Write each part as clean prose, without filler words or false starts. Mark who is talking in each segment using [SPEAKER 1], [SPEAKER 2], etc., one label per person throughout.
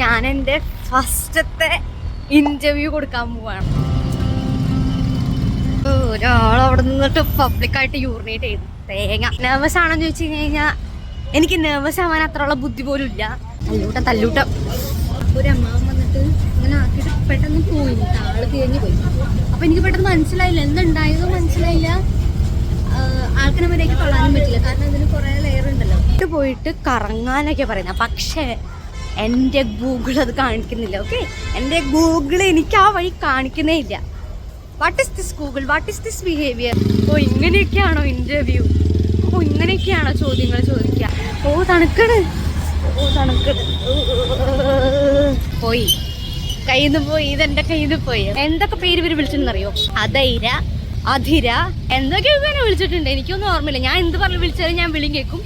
[SPEAKER 1] ഞാൻ എൻ്റെ ഫസ്റ്റത്തെ ഇന്റർവ്യൂ കൊടുക്കാൻ പോവാണ്. ഒരാൾ അവിടെ നിന്നിട്ട് പബ്ലിക്കായിട്ട് യൂറിനേറ്റ് ചെയ്തു. തേങ്ങ നെർവസ് ആണെന്ന് ചോദിച്ചു കഴിഞ്ഞാൽ എനിക്ക് നെർവസ് ആവാൻ അത്രയുള്ള ബുദ്ധി പോലും ഇല്ല. തല്ലൂട്ടം ഒരു അമ്മാവൻ വന്നിട്ട് ഇങ്ങനെ ആക്കിയിട്ട് പെട്ടെന്ന് പോയി, ആള് തിരിഞ്ഞു പോയി. അപ്പൊ എനിക്ക് പെട്ടെന്ന് മനസ്സിലായില്ല എന്തുണ്ടായതോ മനസ്സിലായില്ല. ആൾക്കിനെ വരെയൊക്കെ തൊള്ളാനും പറ്റില്ല, കാരണം ഇതിന് കുറെ ലെയർ ഉണ്ടല്ലോ. ഇത് പോയിട്ട് കറങ്ങാനൊക്കെ പറയുന്നത്, പക്ഷേ എൻ്റെ ഗൂഗിൾ അത് കാണിക്കുന്നില്ല. ഓക്കെ, എൻ്റെ ഗൂഗിൾ എനിക്ക് ആ വഴി കാണിക്കുന്നേ ഇല്ല. What is this Google, what is this behaviour? ഓ ഇങ്ങനെയൊക്കെയാണോ ഇന്റർവ്യൂ? ഓ ഇങ്ങനെയൊക്കെയാണോ ചോദ്യങ്ങൾ ചോദിക്കുക? ഓ തണുക്കണ്, ഓ തണുക്കണ്. പോയി, കയ്യിൽ നിന്ന് പോയി, ഇതെന്റെ കയ്യിൽ നിന്ന് പോയി. എന്തൊക്കെ പേര് ഇവര് വിളിച്ചെന്നറിയോ? അധൈര, അധിര, എന്തൊക്കെയോ ഇവനെ വിളിച്ചിട്ടുണ്ട്. എനിക്കൊന്നും ഓർമ്മയില്ല. ഞാൻ എന്ത് പറഞ്ഞു വിളിച്ചാലും ഞാൻ വിളി കേൾക്കും,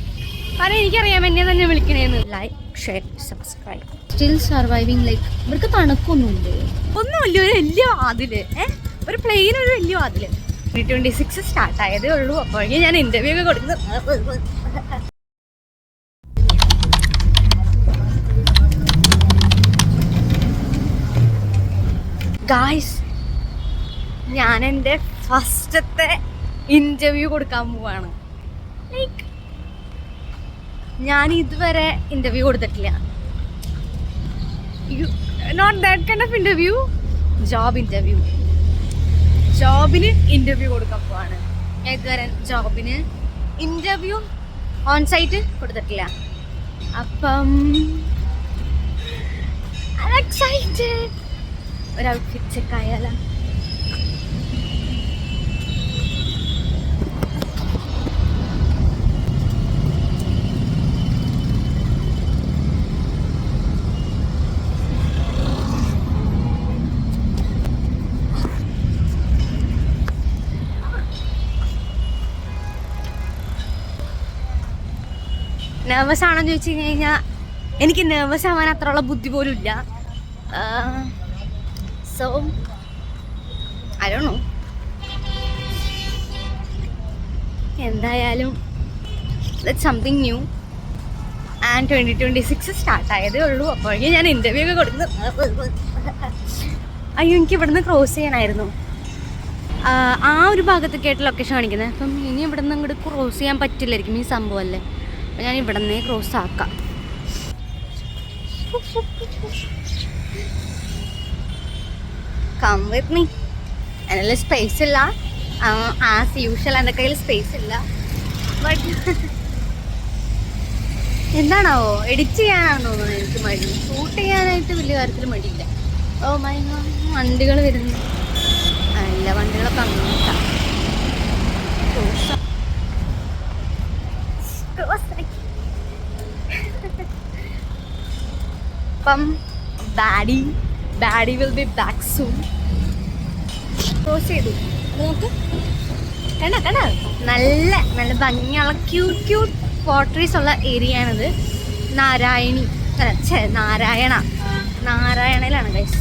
[SPEAKER 1] കാരണം എനിക്കറിയാം എന്നെ തന്നെ വിളിക്കണേന്ന്. Like, share, subscribe. Still surviving. Like ഇവർക്ക് തണുക്കൊന്നുമില്ലേ? ഒന്നുമില്ല, ഒരു വലിയ വാതില്, ഒരു പ്ലെയിൻ, ഒരു വലിയ വാതില്. 2026 സ്റ്റാർട്ട് ആയതേ ഉള്ളൂ. അപ്പോഴേക്കും ഞാൻ ഇന്റർവ്യൂ ഒക്കെ കൊടുക്കുന്നു. ഗായ്സ്, ഞാൻ എൻ്റെ ഫസ്റ്റത്തെ ഇന്റർവ്യൂ കൊടുക്കാൻ പോവാണ്. ലൈക്ക് ഞാൻ ഇതുവരെ ഇന്റർവ്യൂ കൊടുത്തിട്ടില്ല. Not that kind of interview, job interview. ജോബിന് ഇന്റർവ്യൂ കൊടുക്കാൻ പോവാണ്. ഞാൻ ഇതുവരെ ജോബിന് ഇന്റർവ്യൂ ഓൺ സൈറ്റ് കൊടുത്തിട്ടില്ല. അപ്പം എക്സൈറ്റഡ്. ഒരു ഔട്ട്ഫിറ്റ് ചെക്ക് ആയാലോ? നെർവസ് ആണെന്ന് ചോദിച്ചു കഴിഞ്ഞാൽ എനിക്ക് നെർവസ് ആവാൻ അത്രയുള്ള ബുദ്ധി പോലും ഇല്ല. So I don't know. എന്തായാലും that's something new. And 2026 start ആയതേ ഉള്ളൂ. അപ്പോഴേക്കും ഞാൻ ഇന്റർവ്യൂ ഒക്കെ കൊടുക്കുന്നു. അയ്യോ, എനിക്ക് ഇവിടുന്ന് ക്രോസ് ചെയ്യാനായിരുന്നു. ആ ഒരു ഭാഗത്തൊക്കെയായിട്ട് ലൊക്കേഷൻ കാണിക്കുന്നത്. അപ്പം ഇനി ഇവിടുന്ന് അങ്ങോട്ട് ക്രോസ് ചെയ്യാൻ പറ്റില്ലായിരിക്കും ഈ സംഭവം അല്ലേ. അപ്പം ഞാൻ ഇവിടെ നിന്നേ ക്രോസ് ആക്കാം. Come with me. അതിനുള്ള സ്പേസ് ഇല്ല, ആസ് യൂഷ്വൽ എൻ്റെ കയ്യിൽ സ്പേസ് ഇല്ല. ബട്ട് എന്താണാവോ, എഡിറ്റ് ചെയ്യാനാണെന്ന് തോന്നുന്നു എനിക്ക് മടി. ഷൂട്ട് ചെയ്യാനായിട്ട് വലിയ കാര്യത്തിൽ മടിയില്ല. ഓ മൈ ഗോഡ്, വണ്ടികൾ വരുന്നു. അല്ല, വണ്ടികളൊക്കെ അങ്ങോട്ടാ. അപ്പം buddy will be back soon. Cross ചെയ്തു. നോക്ക്, കണ്ട നല്ല നല്ല ഭംഗിയുള്ള ക്യൂട്ട് പോർട്രീസ് ഉള്ള ഏരിയ ആണിത്. നാരായണയിലാണ് ഗൈസ്.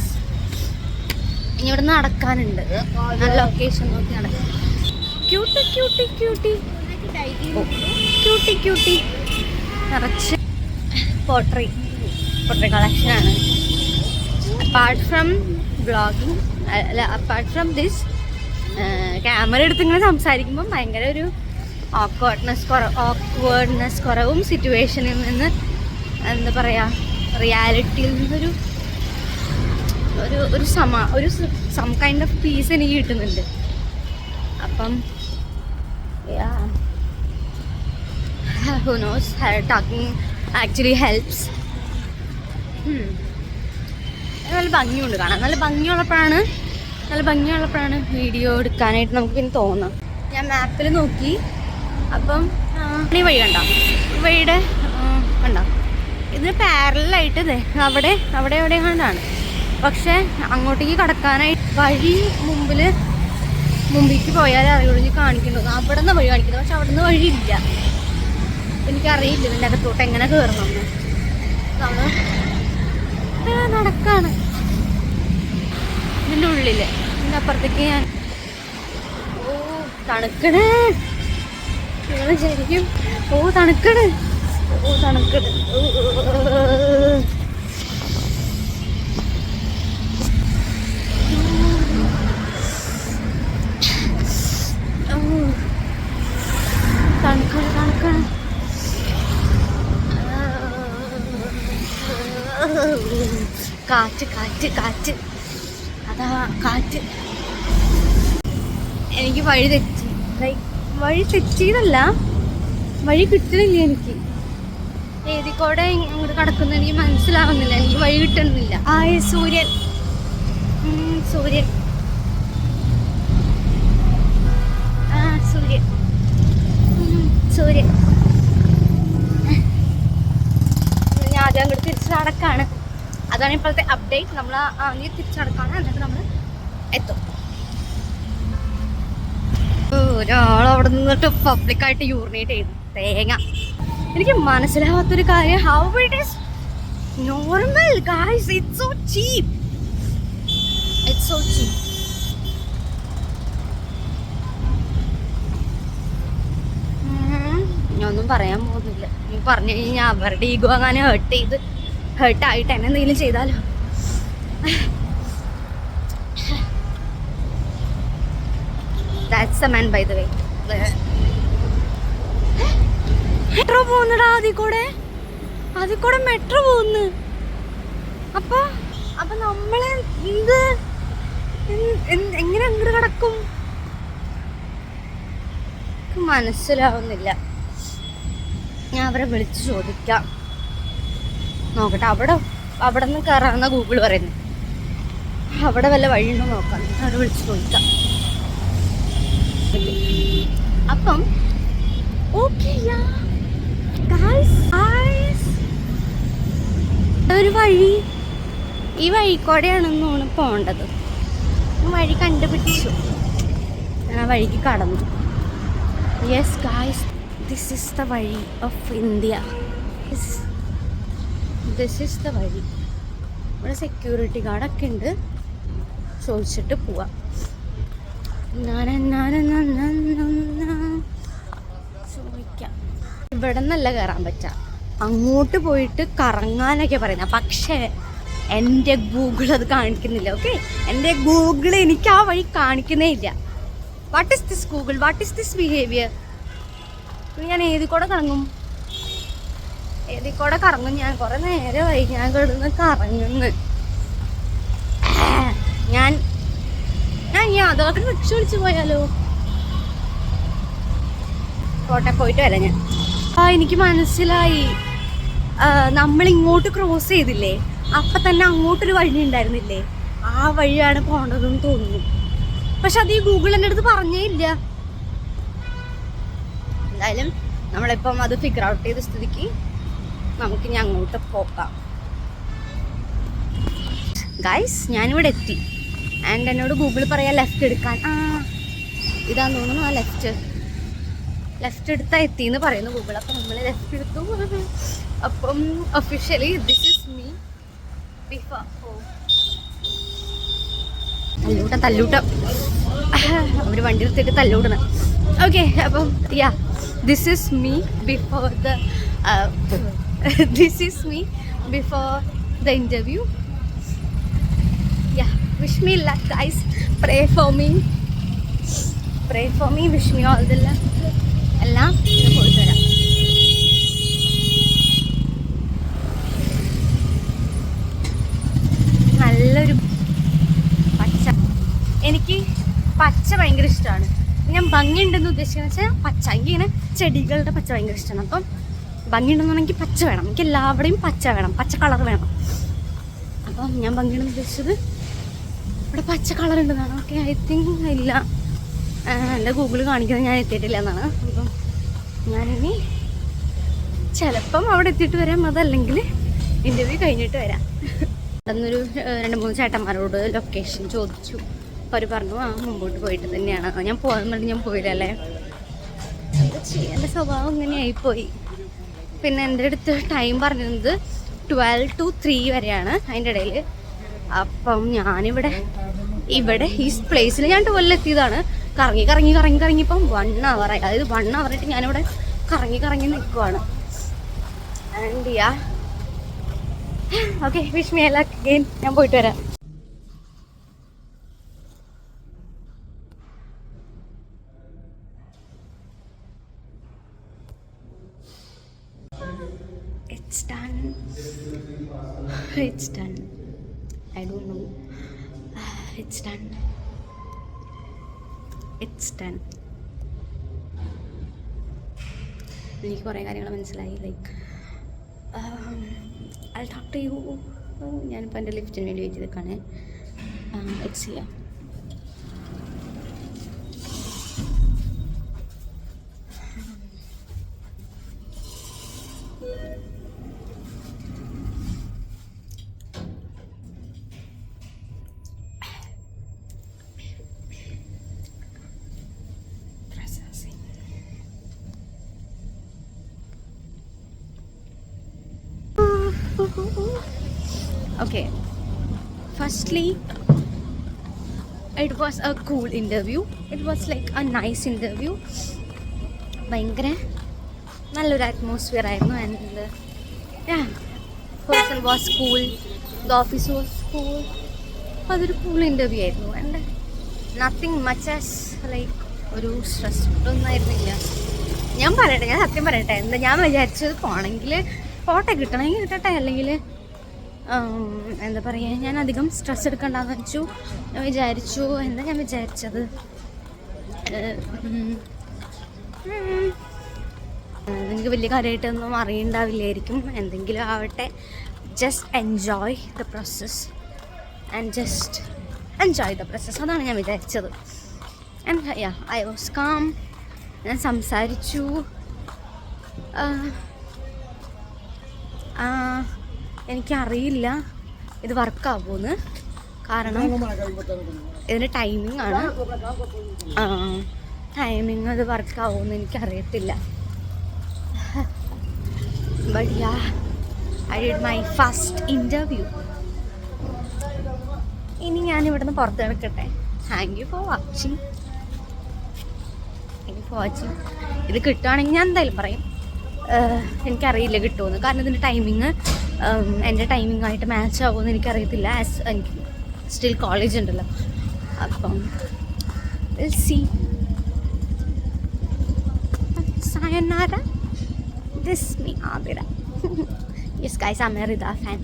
[SPEAKER 1] ഇനി ഇവിടെ നടക്കാനുണ്ട്. നല്ല ലൊക്കേഷൻ നോക്കി നടക്കാം. ക്യൂട്ടി നിറച്ച് പോട്രി കളക്ഷനാണ്. അപ്പാർട്ട് ഫ്രം വ്ളോഗിങ്, അല്ല അപ്പാർട്ട് ഫ്രം ദിസ്, ക്യാമറ എടുത്ത് ഇങ്ങനെ സംസാരിക്കുമ്പം ഭയങ്കര ഒരു ഓക്വേർഡ്നെസ് കുറവും, സിറ്റുവേഷനിൽ നിന്ന് എന്താ പറയുക, റിയാലിറ്റിയിൽ നിന്നൊരു ഒരു സം കൈൻഡ് ഓഫ് പീസ് എനിക്ക് കിട്ടുന്നുണ്ട്. അപ്പം who knows, talking actually helps. നല്ല ഭംഗിയുണ്ട് കാണാൻ. നല്ല ഭംഗിയുള്ളപ്പോഴാണ് വീഡിയോ എടുക്കാനായിട്ട് നമുക്ക് പിന്നെ തോന്നാം. ഞാൻ മാപ്പിൽ നോക്കി. അപ്പം ഈ വഴി കണ്ടോ, ഈ വഴിയുടെ കണ്ടോ, ഇതിന് പാരലായിട്ട് അവിടെ കണ്ടാണ്. പക്ഷെ അങ്ങോട്ടേക്ക് കടക്കാനായിട്ട് വഴി മുമ്പിലേക്ക് പോയാൽ അറിയുള്ളൂ കാണിക്കുന്നത്. അവിടെ നിന്ന് വഴി കാണിക്കുന്നത്, പക്ഷെ അവിടെ നിന്ന് വഴിയില്ല. എനിക്കറിയില്ല ഇതിൻ്റെ അകത്തോട്ട് എങ്ങനെ കയറണമെന്ന്. നമ്മൾ നടക്കാണ് ഇതിൻ്റെ ഉള്ളില്. ഇതിൻ്റെ അപ്പുറത്തേക്ക് ഞാൻ തണുക്കണേ നിങ്ങൾ ശരിക്കും. തണുക്കണ്. കാറ്റ് കാറ്റ് കാറ്റ്, അതാ കാറ്റ്. എനിക്ക് വഴി തെറ്റി, ലൈക്ക് വഴി തെറ്റിയതല്ല, വഴി കിട്ടണില്ല എനിക്ക്. ഏതിക്കൂടെ അങ്ങോട്ട് കടക്കുന്ന എനിക്ക് മനസ്സിലാവുന്നില്ല, എനിക്ക് വഴി കിട്ടണമെന്നില്ല. സൂര്യൻ, സൂര്യൻ, സൂര്യൻ, സൂര്യൻ. ഞാൻ ആദ്യം അങ്ങോട്ട് തിരിച്ചു നടക്കാണ്. അതാണ് ഇപ്പോഴത്തെ അപ്ഡേറ്റ്. നമ്മൾ ആദ്യം തിരിച്ചു നടക്കാണ്, എന്നിട്ട് നമ്മൾ എത്തും. ഒരാൾ അവിടെ നിന്നിട്ട് പബ്ലിക്കായിട്ട് യൂറിനേറ്റ് ചെയ്തു. തേങ്ങ. എനിക്ക് മനസ്സിലാവാത്തൊരു കാര്യം, how it is normal guys, it's so cheap, it's so cheap. ഞാനൊന്നും പറയാൻ പോകുന്നില്ല. നീ പറഞ്ഞു കഴിഞ്ഞാൽ അവരുടെ ഈഗോ അങ്ങനെ ഹേർട്ടായിട്ട് എന്നെ എന്തെങ്കിലും ചെയ്താലോ. That's the man, by the way. Metro പോകുന്നടാ, അതിൽ കൂടെ മെട്രോ പോകുന്നു. അപ്പൊ നമ്മള് എങ്ങനെ അങ്ങോട്ട് കിടക്കും മനസ്സിലാവുന്നില്ല. ഞാൻ അവരെ വിളിച്ച് ചോദിക്കാം, നോക്കട്ടെ. അവിടെ നിന്ന് കയറാമെന്ന ഗൂഗിൾ പറയുന്നു. അവിടെ വല്ല വഴിയുണ്ടോ നോക്കാം, അവരെ വിളിച്ച് ചോദിക്കാം. അപ്പം ഒരു വഴി, ഈ വഴിക്കൂടെയാണെന്നാണ് പോണ്ടത്. വഴി കണ്ടുപിടിച്ചു, ഞാൻ ആ വഴിക്ക് കടന്നു. Yes guys, this is the വഴി of India. This is the വഴി. ഇവിടെ സെക്യൂരിറ്റി ഗാർഡൊക്കെ ഉണ്ട്, ചോദിച്ചിട്ട് പോവാം. ചോദിക്കാം. ഇവിടെ നിന്നല്ല കയറാൻ പറ്റാം, അങ്ങോട്ട് പോയിട്ട് കറങ്ങാനൊക്കെ പറയുന്നത്. പക്ഷേ എൻ്റെ ഗൂഗിൾ അത് കാണിക്കുന്നില്ല. ഓക്കെ, എൻ്റെ ഗൂഗിൾ എനിക്ക് ആ വഴി കാണിക്കുന്നേ ഇല്ല. What is this Google, what is this behaviour? ഞാൻ ഏതിക്കൂടെ കറങ്ങും? ഞാൻ കുറേ നേരമായി ഞാൻ കിടന്ന് കറങ്ങുന്നു. ഞാൻ യാഥാർത്ഥ്യം റിക്ഷ വിളിച്ച് പോയാലോ? കോട്ടെ, പോയിട്ട് വരാം ഞാൻ. എനിക്ക് മനസ്സിലായി, നമ്മളിങ്ങോട്ട് ക്രോസ് ചെയ്തില്ലേ, അപ്പം തന്നെ അങ്ങോട്ടൊരു വഴി ഉണ്ടായിരുന്നില്ലേ, ആ വഴിയാണ് പോകേണ്ടതെന്ന് തോന്നുന്നു. പക്ഷെ അത് ഈ ഗൂഗിൾ എൻ്റെ അടുത്ത് പറഞ്ഞേ ഇല്ല. എന്തായാലും നമ്മളിപ്പം അത് ഫിഗർ ഔട്ട് ചെയ്ത സ്ഥിതിക്ക് നമുക്കിനി അങ്ങോട്ട് പോകാം. ഗൈസ്, ഞാനിവിടെ എത്തി. ആൻഡ് എന്നോട് ഗൂഗിൾ പറയാം ലെഫ്റ്റ് എടുക്കാൻ. ഇതാന്ന് തോന്നുന്നു ആ ലെഫ്റ്റ് എടുത്താൽ എത്തിയെന്ന് പറയുന്നു ഗൂഗിൾ. അപ്പം നമ്മൾ ലെഫ്റ്റ് എടുത്തു. അപ്പം officially this is me before home. തല്ലൂട്ടം അവർ വണ്ടി എടുത്തിട്ട് തല്ലൂടണം. ഓക്കെ, അപ്പം this is me before the interview. Wish me luck, guys. Pray for me, wish me all the luck. എല്ലാം പോയിട്ട് വരാം. നല്ലൊരു പച്ച, എനിക്ക് പച്ച ഭയങ്കര ഇഷ്ടമാണ്. ഞാൻ ഭംഗിയുണ്ടെന്ന് ഉദ്ദേശിക്കുന്നത് വെച്ചാൽ പച്ച, എനിക്കിങ്ങനെ ചെടികളുടെ പച്ച ഭയങ്കര ഇഷ്ടമാണ്. അപ്പം ഭംഗിയുണ്ടെന്നുണ്ടെങ്കിൽ പച്ച വേണം, എനിക്ക് എല്ലാവിടെയും പച്ച വേണം, പച്ച കളർ വേണം. അപ്പം ഞാൻ ഭംഗിയുണ്ടെന്ന് ഉദ്ദേശിച്ചത് ഇവിടെ പച്ച കളർ ഉണ്ടെന്നാണ്. ഓക്കെ, ഐ തിങ്ക് ഇല്ല, എൻ്റെ ഗൂഗിൾ കാണിക്കുന്നത് ഞാൻ എത്തിയിട്ടില്ല എന്നാണ്. അപ്പം ഞാനിനി ചിലപ്പം അവിടെ എത്തിയിട്ട് വരാം, അതല്ലെങ്കിൽ ഇൻ്റർവ്യൂ കഴിഞ്ഞിട്ട് വരാം. അന്നൊരു 2-3 ചേട്ടന്മാരോട് ലൊക്കേഷൻ ചോദിച്ചു. അപ്പോൾ അവർ പറഞ്ഞു മുമ്പോട്ട് പോയിട്ട് തന്നെയാണ്. ഞാൻ പോകാൻ വേണ്ടി ഞാൻ പോയില്ലല്ലേ. എൻ്റെ സ്വഭാവം ഇങ്ങനെ ആയിപ്പോയി. പിന്നെ എൻ്റെ അടുത്ത് ടൈം പറഞ്ഞിരുന്നത് 12 to 3 വരെയാണ്, അതിൻ്റെ ഇടയിൽ. അപ്പം ഞാനിവിടെ ഈ പ്ലേസിൽ ഞാൻ 12 എത്തിയതാണ്. കറങ്ങി ഇപ്പം 1 hour ആയി. അതായത് 1 hour ആയിട്ട് ഞാനിവിടെ കറങ്ങി നിൽക്കുവാണ്. And okay, wish me luck again. ഞാൻ പോയിട്ട് വരാം. It's done. It's done. I don't know. It's done. It's done. എനിക്ക് കുറേ കാര്യങ്ങൾ മനസ്സിലായി. Like I talk to you. ഞാനിപ്പോൾ എൻ്റെ ലിഫ്റ്റിന് വേണ്ടി വെയിറ്റ് ചെയ്തേക്കാണ്. It's here. Okay, firstly, it was a cool interview. It was like a nice interview. ഭയങ്കര നല്ലൊരു അറ്റ്മോസ്ഫിയർ ആയിരുന്നു. And yeah, person was cool, the office was cool. അതൊരു cool interview ആയിരുന്നു. And nothing much as like ഒരു stress ഒന്നും ആയിരുന്നില്ല. ഞാൻ പറയട്ടെ, ഞാൻ സത്യം പറയട്ടെ, എന്താ ഞാൻ വിചാരിച്ചത് പോകണമെങ്കിൽ ഫോട്ടോ കിട്ടണമെങ്കിൽ കിട്ടട്ടെ, അല്ലെങ്കിൽ എന്താ പറയുക, ഞാൻ അധികം സ്ട്രെസ് എടുക്കണ്ടെന്ന് വിചാരിച്ചു. എന്താ ഞാൻ വിചാരിച്ചത്, എനിക്ക് വലിയ കാര്യമായിട്ടൊന്നും അറിയണ്ടാവില്ലായിരിക്കും. എന്തെങ്കിലും ആവട്ടെ, just enjoy the process and just enjoy the process, അതാണ് ഞാൻ വിചാരിച്ചത്. And yeah, I was calm. ഞാൻ സംസാരിച്ചു. എനിക്കറിയില്ല ഇത് വർക്കാവുമെന്ന്, കാരണം ഇതിന് ടൈമിംഗ് ആണ്. ടൈമിങ് അത് വർക്കാവുമെന്ന് എനിക്കറിയത്തില്ല. But yeah, I did my first interview. ഇനി ഞാൻ ഇവിടുന്ന് പുറത്ത് കിടക്കട്ടെ. Thank you for watching. ഇത് കിട്ടുകയാണെങ്കിൽ ഞാൻ എന്തായാലും പറയും. എനിക്കറിയില്ല കിട്ടുമെന്ന്, കാരണം ഇതിൻ്റെ ടൈമിങ് എൻ്റെ ടൈമിങ്ങായിട്ട് മാച്ച് ആകുമെന്ന് എനിക്കറിയത്തില്ല. എനിക്ക് സ്റ്റിൽ കോളേജ് ഉണ്ടല്ലോ. അപ്പം will see. sayonara. This me Adira. Yes guys, I'm a Rida fan.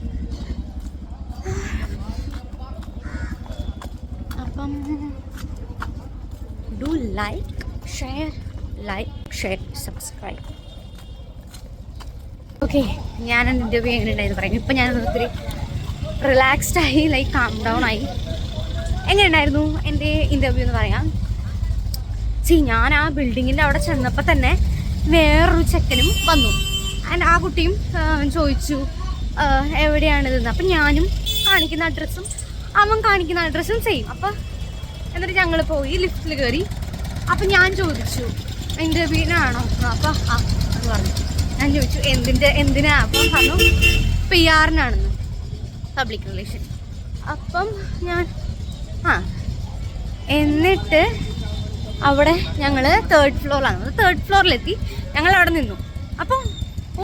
[SPEAKER 1] അപ്പം do like, share, subscribe. Okay, ഞാൻ ഇൻ്റർവ്യൂ എങ്ങനെ ഉണ്ടായിരുന്നു പറയുന്നത്. ഇപ്പം ഞാൻ ഒത്തിരി റിലാക്സ്ഡ് ആയി, ലൈക്ക് കാം ഡൗൺ ആയി. എങ്ങനെ ഉണ്ടായിരുന്നു എൻ്റെ ഇൻ്റർവ്യൂ എന്ന് പറയാം. ഞാൻ ആ ബിൽഡിങ്ങിൻ്റെ അവിടെ ചെന്നപ്പോൾ തന്നെ വേറൊരു ചെക്കനും വന്നു. ആൻഡ് ആ കുട്ടിയും ചോദിച്ചു എവിടെയാണിതെന്ന്. അപ്പം ഞാനും കാണിക്കുന്ന അഡ്രസ്സും അവൻ കാണിക്കുന്ന അഡ്രസ്സും സെയിം. അപ്പം എന്നിട്ട് ഞങ്ങൾ പോയി ലിഫ്റ്റിൽ കയറി. അപ്പം ഞാൻ ചോദിച്ചു ഇൻ്റർവ്യൂവിനാണോ? അപ്പം അത് പറഞ്ഞു. ഞാൻ ചോദിച്ചു എന്തിനാ? അപ്പം പറഞ്ഞു PR-നാണെന്ന്, പബ്ലിക് റിലേഷൻ. അപ്പം ഞാൻ എന്നിട്ട് അവിടെ ഞങ്ങൾ തേർഡ് ഫ്ലോറിലെത്തി. ഞങ്ങൾ അവിടെ നിന്നു. അപ്പം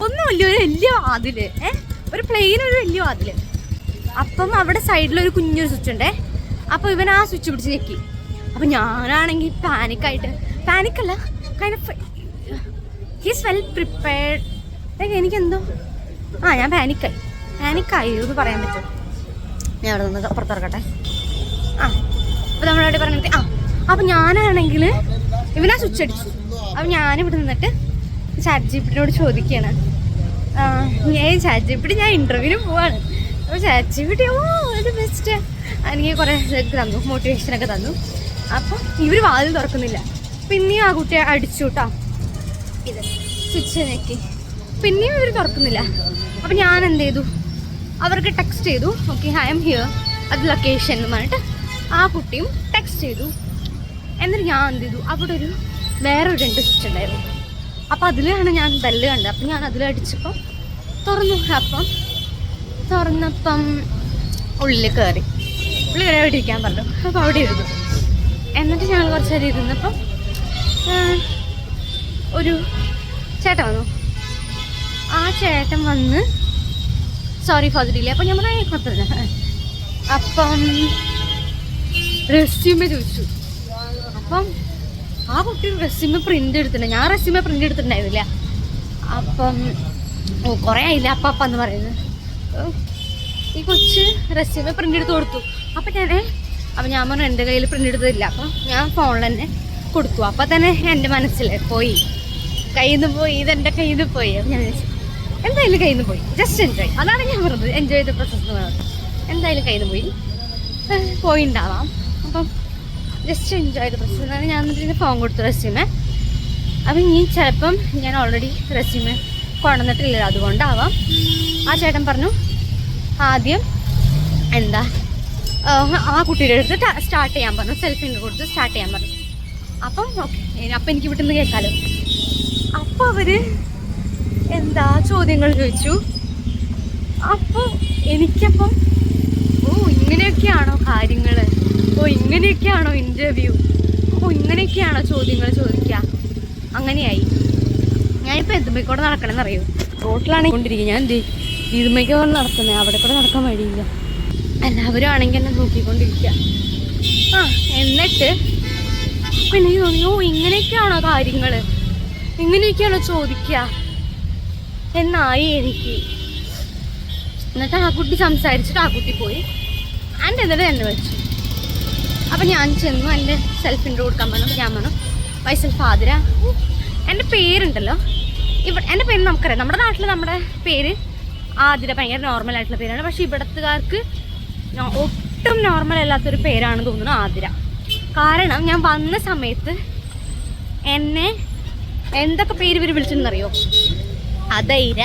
[SPEAKER 1] ഒന്നുമില്ല, ഒരു വലിയ വാതിൽ, ഒരു പ്ലെയിൻ, ഒരു വലിയ വാതിൽ. അപ്പം അവിടെ സൈഡിലൊരു കുഞ്ഞൊരു സ്വിച്ച് ഉണ്ടേ. അപ്പോൾ ഇവൻ ആ സ്വിച്ച് പിടിച്ച് ഞെക്കി. അപ്പം ഞാനാണെങ്കിൽ പാനിക്കല്ല, kind of he's well prepared. എനിക്കെന്തോ ഞാൻ പാനിക്കായി എന്ന് പറയാൻ പറ്റും. ഞാൻ അവിടെ നിന്ന് പുറത്തിറക്കട്ടെ. അപ്പോൾ നമ്മളവിടെ പറഞ്ഞിട്ട് അപ്പം ഞാനാണെങ്കിൽ ഇവനാ സ്വിച്ച് അടിച്ചു. അപ്പം ഞാനിവിടെ നിന്നിട്ട് ChatGPT-നോട് ചോദിക്കുകയാണ്. ChatGPT ഞാൻ ഇൻ്റർവ്യൂവിന് പോവാണ്. അപ്പോൾ ChatGPT ഇത് ബെസ്റ്റ് എനിക്ക് കുറേ തന്നു, മോട്ടിവേഷനൊക്കെ തന്നു. അപ്പം ഇവർ വാതിൽ തുറക്കുന്നില്ല. പിന്നെയും ആ കുട്ടിയെ അടിച്ചു കേട്ടോ, ഇത് സ്വിച്ച് ഞെക്കി. പിന്നെയും ഇവർ തുറക്കുന്നില്ല. അപ്പം ഞാൻ എന്ത് ചെയ്തു, അവർക്ക് ടെക്സ്റ്റ് ചെയ്തു, ഓക്കെ ഐ എം ഹിയർ അത് ലൊക്കേഷൻ എന്ന് പറഞ്ഞിട്ട്. ആ കുട്ടിയും ടെക്സ്റ്റ് ചെയ്തു. എന്നിട്ട് ഞാൻ എന്ത് ചെയ്തു, അവിടെ വേറൊരു 2 സ്വിച്ച് ഉണ്ടായിരുന്നു. അപ്പം അതിലാണ് ഞാൻ ബെല്ല് കണ്ടത്. അപ്പം ഞാൻ അതിലടിച്ചപ്പം തുറന്നു. അപ്പം തുറന്നപ്പം ഉള്ളിൽ കയറി അവിടെ ഇരിക്കാൻ പറഞ്ഞു. അപ്പോൾ അവിടെ ഇരുന്നു. എന്നിട്ട് ഞങ്ങൾ കുറച്ച് നേരം ഇരുന്നപ്പം ഒരു ചേട്ടൻ വന്നു. ആ ചേട്ടൻ വന്ന് സോറി ഫോർ ദി ഡിലേ. അപ്പം ഞാൻ പറഞ്ഞു കുഴപ്പമില്ല. അപ്പം റെസ്യൂമെ ചോദിച്ചു. അപ്പം ആ കുട്ടി റെസ്യൂമെ പ്രിൻ്റ് എടുത്തിട്ടുണ്ട്. ഞാൻ റെസ്യൂമെ പ്രിൻ്റ് എടുത്തിട്ടുണ്ടായിരുന്നില്ല. അപ്പം കുറേ ആയില്ല അപ്പം എന്ന് പറയുന്നത്. ഈ കൊച്ച് റെസ്യൂമെ പ്രിൻ്റ് എടുത്ത് കൊടുത്തു. അപ്പം ഞാൻ പറഞ്ഞു എൻ്റെ കയ്യിൽ പ്രിൻ്റ് എടുത്തതില്ല. അപ്പം ഞാൻ ഫോണിൽ തന്നെ കൊടുത്തു. അപ്പം തന്നെ എൻ്റെ മനസ്സിൽ പോയി, കയ്യിൽ നിന്ന് പോയി, ഇതെൻ്റെ കയ്യിൽ നിന്ന് പോയി. അപ്പം ഞാൻ വിചാരിച്ചു എന്തായാലും കയ്യിൽ നിന്ന് പോയി, ജസ്റ്റ് എൻജോയ്. അതാണ് ഞാൻ പറഞ്ഞത്, എൻജോയ് ചെയ്ത പ്രോസസ്സ് എന്ന് പറയുന്നത്. എന്തായാലും കയ്യിൽ നിന്ന് പോയിണ്ടാവാം. അപ്പം ജസ്റ്റ് എൻജോയ് ചെയ്ത പ്രോസസ്സ് എന്നാണ് ഞാൻ എന്നിട്ട് ഫോൺ കൊടുത്തു റെസ്യൂമെ. അപ്പം ഇനി ചിലപ്പം ഞാൻ ഓൾറെഡി റെസ്യൂമെ കൊണ്ടുവന്നിട്ടില്ല, അതുകൊണ്ടാവാം. ആ ചേട്ടൻ പറഞ്ഞു ആദ്യം എന്താ ആ കുട്ടിയുടെ അടുത്ത് സ്റ്റാർട്ട് ചെയ്യാൻ പറഞ്ഞു, സെൽഫിൻ്റെ കൊടുത്ത് സ്റ്റാർട്ട് ചെയ്യാൻ പറഞ്ഞു. അപ്പം ഓക്കെ, അപ്പം എനിക്ക് വീട്ടിൽ നിന്ന് കേൾക്കാമല്ലോ. അപ്പോൾ അവർ എന്താ ചോദ്യങ്ങൾ ചോദിച്ചു. അപ്പോൾ എനിക്കപ്പം ഇങ്ങനെയൊക്കെയാണോ കാര്യങ്ങൾ, ഇങ്ങനെയൊക്കെയാണോ ഇൻ്റർവ്യൂ, ഇങ്ങനെയൊക്കെയാണോ ചോദ്യങ്ങൾ ചോദിക്കുക. അങ്ങനെയായി. ഞാനിപ്പോൾ എന്തുമ്മക്കൂടെ നടക്കണമെന്ന് അറിയൂ, റോട്ടിലാണ് കൊണ്ടിരിക്കുക. ഞാൻ ഇതുമ്മയ്ക്കൂടെ നടക്കുന്നത്, അവിടെ കൂടെ നടക്കാൻ വഴിയില്ല. എല്ലാവരും ആണെങ്കിൽ എന്നെ നോക്കിക്കൊണ്ടിരിക്കുക. എന്നിട്ട് പിന്നെ തോന്നി ഇങ്ങനെയൊക്കെയാണോ കാര്യങ്ങൾ, ഇങ്ങനെയൊക്കെയാണോ ചോദിക്കുക എന്നായി എനിക്ക്. എന്നിട്ട് ആ കുട്ടി സംസാരിച്ചിട്ട് ആ കുട്ടി പോയി. എന്നിട്ട് എന്നെ വെച്ചു. അപ്പം ഞാൻ ചെന്നു, എൻ്റെ സെൽഫ് ഇൻട്രോ കൊടുക്കാൻ പറഞ്ഞു. അപ്പം ഞാൻ പറഞ്ഞു മൈസെൽഫ് ആതിര. എൻ്റെ പേരുണ്ടല്ലോ, എൻ്റെ പേര് നമുക്കറിയാം, നമ്മുടെ നാട്ടിൽ നമ്മുടെ പേര് ആതിര ഭയങ്കര നോർമൽ ആയിട്ടുള്ള പേരാണ്. പക്ഷെ ഇവിടത്തുകാർക്ക് ഒട്ടും നോർമൽ അല്ലാത്തൊരു പേരാണ് തോന്നുന്നു ആതിര. കാരണം ഞാൻ വന്ന സമയത്ത് എന്നെ എന്തൊക്കെ പേര് ഇവർ വിളിച്ചിട്ടുണ്ടെന്നറിയോ? അധൈര,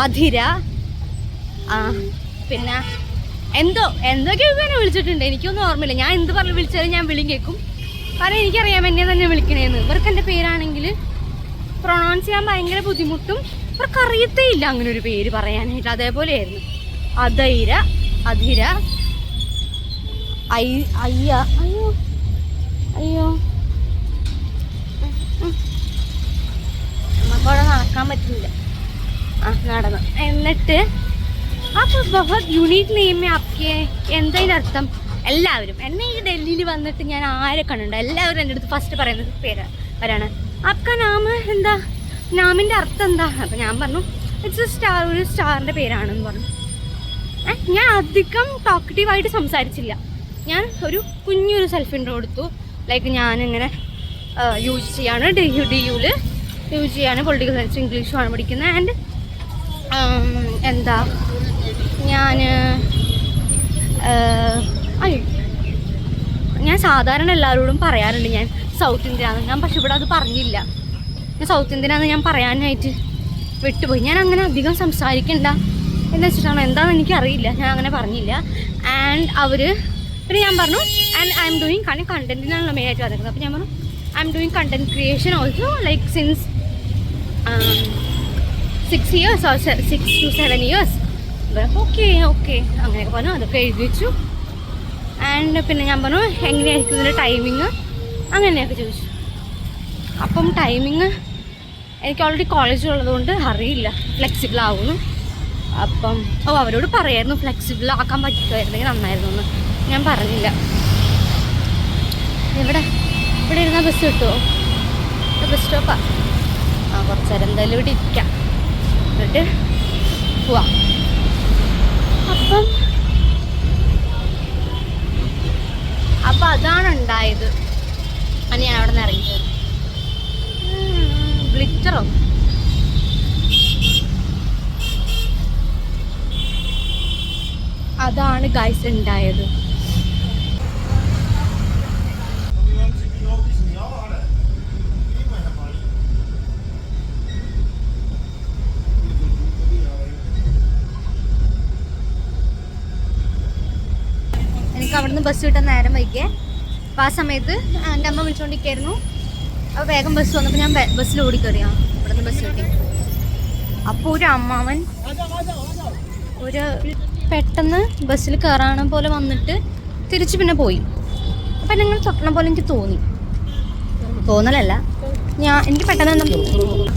[SPEAKER 1] അധിര, പിന്നെ എന്തൊക്കെയോ എന്നെ വിളിച്ചിട്ടുണ്ട്. എനിക്കൊന്നും ഓർമ്മയില്ല. ഞാൻ എന്ത് പറഞ്ഞു വിളിച്ചാലും ഞാൻ വിളിയും കേൾക്കും. കാരണം എനിക്കറിയാം എന്നെ തന്നെ വിളിക്കണേന്ന്. ഇവർക്ക് എൻ്റെ പേരാണെങ്കിൽ പ്രൊണൗൺസ് ചെയ്യാൻ ഭയങ്കര ബുദ്ധിമുട്ടും, ഇവർക്ക് അറിയത്തേ ഇല്ല അങ്ങനെ ഒരു പേര് പറയാനായിട്ട്. അതേപോലെയായിരുന്നു അധൈര, അധിര, അയ്യോ നമുക്കവിടെ നടക്കാൻ പറ്റില്ല. നടന്നു. എന്നിട്ട് അപ്പോൾ ബഹുത് യുണീക്ക് നെയിം ആപ്കെ, എന്താ അർത്ഥം? എല്ലാവരും എന്നെ ഈ ഡൽഹിയിൽ വന്നിട്ട് ഞാൻ ആരെ കണ്ടുണ്ട്, എല്ലാവരും എൻ്റെ അടുത്ത് ഫസ്റ്റ് പറയുന്നത് പേരാണ് ആപ്ക നാമ എന്താ, നാമിൻ്റെ അർത്ഥം എന്താ? അപ്പം ഞാൻ പറഞ്ഞു ഇറ്റ്സ് എ സ്റ്റാർ, ഒരു സ്റ്റാറിൻ്റെ പേരാണെന്ന് പറഞ്ഞു. ഞാൻ അധികം ടോക്കറ്റീവായിട്ട് സംസാരിച്ചില്ല. ഞാൻ ഒരു കുഞ്ഞൊരു സെൽഫ് ഇൻട്രോ കൊടുത്തു. ലൈക്ക് ഞാനിങ്ങനെ യു ജി ചെയ്യാണ്, DUയിൽ യു ജി ആണ്, പൊളിറ്റിക്കൽ സയൻസ് ഇംഗ്ലീഷുമാണ് പഠിക്കുന്നത്. ആൻഡ് എന്താ ഞാൻ സാധാരണ എല്ലാവരോടും പറയാറുണ്ട് ഞാൻ സൗത്ത് ഇന്ത്യനാണെന്ന്. ഞാൻ പക്ഷെ ഇവിടെ അത് പറഞ്ഞില്ല. ഞാൻ സൗത്ത് ഇന്ത്യനാണെന്ന് ഞാൻ പറയാനായിട്ട് വിട്ടുപോയി. ഞാൻ അങ്ങനെ അധികം സംസാരിക്കണ്ട എന്ന് വെച്ചിട്ടാണോ എന്താണെന്ന് എനിക്കറിയില്ല, ഞാൻ അങ്ങനെ പറഞ്ഞില്ല. ആൻഡ് പിന്നെ ഞാൻ പറഞ്ഞു ആൻഡ് ഐ എം ഡൂയിങ്, കാരണം കണ്ടൻറ്റിനാണല്ലോ മെയിനായിട്ട് വന്നിരിക്കുന്നത്. അപ്പോൾ ഞാൻ പറഞ്ഞു I am doing content creation also like since 6 years or 6 to 7 years. Okay അങ്ങനെയൊക്കെ പറഞ്ഞു. അതൊക്കെ എഴുതി വെച്ചു. ആൻഡ് പിന്നെ ഞാൻ പറഞ്ഞു എങ്ങനെയായിരിക്കും ഇതിൻ്റെ ടൈമിങ്, അങ്ങനെയൊക്കെ ചോദിച്ചു. അപ്പം ടൈമിങ് എനിക്ക് ഓൾറെഡി കോളേജിലുള്ളതുകൊണ്ട് അറിയില്ല ഫ്ലെക്സിബിൾ ആവുന്നു. അപ്പം അവരോട് പറയായിരുന്നു ഫ്ലെക്സിബിൾ ആക്കാൻ പറ്റുമായിരുന്നെങ്കിൽ നന്നായിരുന്നു എന്ന്. ഞാൻ പറഞ്ഞില്ല. ഇവിടെ ഇരുന്നാൽ ബസ് കിട്ടുമോ? ബസ് സ്റ്റോപ്പാണ്. കുറച്ച് നേരം എന്തായാലും ഇവിടെ ഇരിക്കാം, എന്നിട്ട് പോവാം. അപ്പം അതാണ് ഉണ്ടായത്. ഞാൻ അവിടെ നിന്ന് ഇറങ്ങിയത്. ഗ്ലിറ്ററോ? അതാണ് ഗൈസ് ഉണ്ടായത്. എനിക്ക് അവിടുന്ന് ബസ് കിട്ടാൻ നേരം വൈകിയേ. അപ്പോൾ ആ സമയത്ത് എൻ്റെ അമ്മ വിളിച്ചുകൊണ്ടിരിക്കുകയായിരുന്നു. അപ്പോൾ വേഗം ബസ് വന്നപ്പോൾ ഞാൻ ബസ്സിൽ ഓടിക്കറിയാം. ഇവിടുന്ന് ബസ് കിട്ടി. അപ്പോൾ ഒരു അമ്മാവൻ പെട്ടെന്ന് ബസ്സിൽ കയറാണ പോലെ വന്നിട്ട് തിരിച്ച് പിന്നെ പോയി. അപ്പം നിങ്ങൾ തൊട്ടണ പോലെ എനിക്ക് തോന്നലല്ല, എനിക്ക് പെട്ടെന്ന്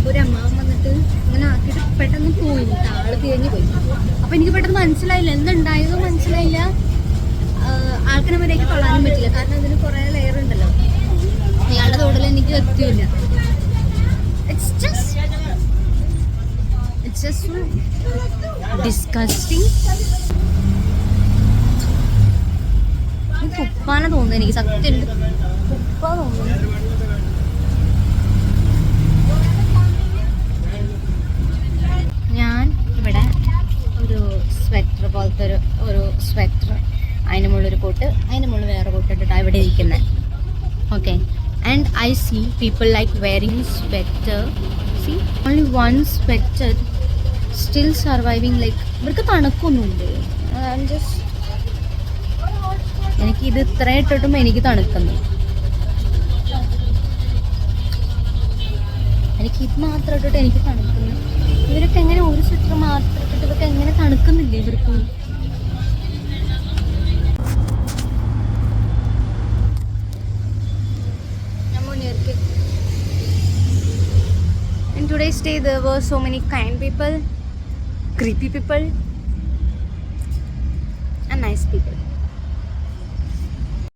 [SPEAKER 1] ഒരു അമ്മാവൻ വന്നിട്ട് ഇങ്ങനെ ആക്കിയിട്ട് പെട്ടെന്ന് പോയി, ആള് തിരിഞ്ഞു പോയി. അപ്പം എനിക്ക് പെട്ടെന്ന് മനസ്സിലായില്ല, എന്തുണ്ടായതോ മനസ്സിലായില്ല. ആൾക്കിനെ വരേക്ക് തൊള്ളാനും പറ്റില്ല, കാരണം ഇതിന് കുറേ ലെയർ ഉണ്ടല്ലോ. അയാളുടെ തോടൽ എനിക്ക് എത്തിയില്ല. It's just so disgusting. തുപ്പാനെ തോന്നുന്നു എനിക്ക്, സത്യം തുപ്പാ തോന്നുന്നു. ഞാൻ ഇവിടെ ഒരു സ്വെറ്റർ പോലത്തെ ഒരു സ്വെറ്റർ, അതിന് മുകളിലൊരു കോട്ട്, അതിന് മുകളിൽ വേറെ കോട്ട് ഇട്ടിട്ടാണ് ഇവിടെ ഇരിക്കുന്നത്. Okay, and I see people like wearing sweater. See only one sweater still surviving. Like ഇവർക്ക് തണുക്കൊന്നുമില്ലേ? എനിക്കിത് ഇത്ര ഇട്ടിട്ടും എനിക്ക് തണുക്കുന്നു. എനിക്കിത് മാത്രം ഇട്ടിട്ട് എനിക്ക് തണുക്കുന്നു. ഇവരൊക്കെ എങ്ങനെ ഒരു സ്വെറ്റർ മാത്രം ഇട്ടിട്ട് ഇവർക്ക് എങ്ങനെ തണുക്കുന്നില്ലേ ഇവർക്ക്? In today's day there were so many kind people, creepy people and nice people.